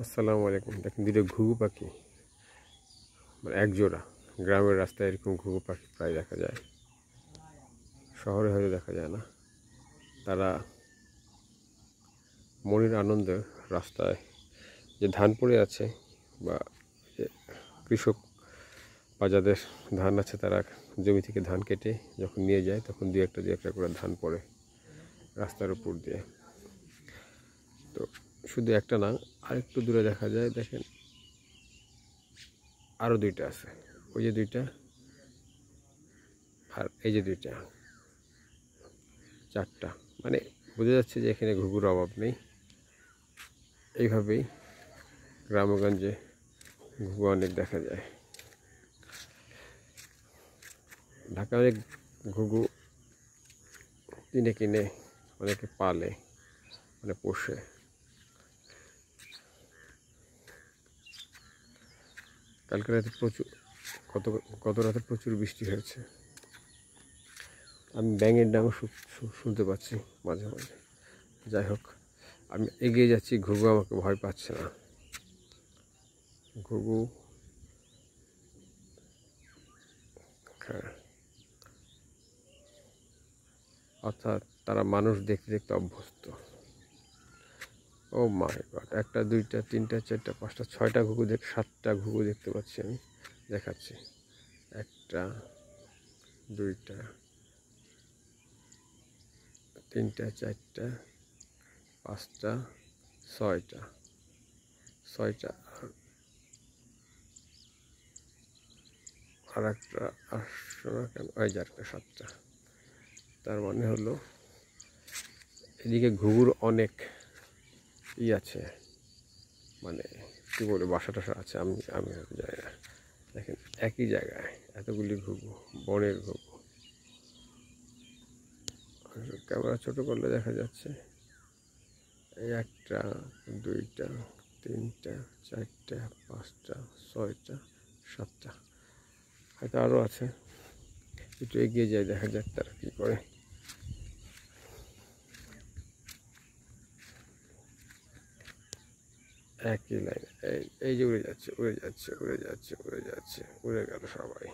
আসসালামু আলাইকুম। দেখেন দুটো ঘুঘু পাখি, মানে এক জোড়া। গ্রামের রাস্তায় এরকম ঘুঘু পাখি প্রায় দেখা যায়, শহরে হয়তো দেখা যায় না। তারা মনের আনন্দে রাস্তায় যে ধান পড়ে আছে বা যে কৃষক বা যাদের ধান আছে তারা জমি থেকে ধান কেটে যখন নিয়ে যায় তখন দু একটা করে ধান পড়ে রাস্তার উপর দিয়ে। তো শুধু একটা না, আরেকটু দূরে দেখা যায়, দেখেন আরও দুইটা আছে। ওই যে দুইটা আর এই যে দুইটা, চারটা। মানে বোঝা যাচ্ছে যে এখানে ঘুঘুর অভাব নেই। এইভাবেই গ্রামগঞ্জে ঘুঘু অনেক দেখা যায়। ঢাকায় অনেক ঘুঘু কিনে কিনে অনেকে পালে, মানে পোষে। কালকে রাতে গত রাতে প্রচুর বৃষ্টি হয়েছে। আমি ব্যাঙের ডাকও শুনতে পাচ্ছি মাঝে মাঝে। যাই হোক, আমি এগিয়ে যাচ্ছি, ঘুঘু আমাকে ভয় পাচ্ছে না। ঘুঘু, হ্যাঁ, অর্থাৎ তারা মানুষ দেখতে দেখতে অভ্যস্ত। ও মাই গড, একটা দুইটা তিনটা চারটা পাঁচটা ছয়টা ঘুঘু, সাতটা ঘুঘু দেখতে পাচ্ছি আমি। দেখাচ্ছি, একটা দুইটা তিনটা চারটা পাঁচটা ছয়টা, ছয়টা আর একটা আসছে না কেন, ওই যে একটা সাতটা। তার মানে হলো এদিকে ঘুঘুর অনেক আছে, মানে কী বলে বাসা টাসা আছে, আমি আমি জানি না। দেখেন একই জায়গায় এতগুলি ঘুঘু, বনের ঘুঘু। ক্যামেরা ছোটো করলে দেখা যাচ্ছে এই একটা দুইটা তিনটা চারটা পাঁচটা ছয়টা সাতটা, হয়তো আরও আছে। একটু এগিয়ে যায়, দেখা যাক তারা কী করে। একই লাইন, এই যে উড়ে যাচ্ছে উড়ে যাচ্ছে উড়ে যাচ্ছে উড়ে যাচ্ছে, উড়ে গেল সবাই।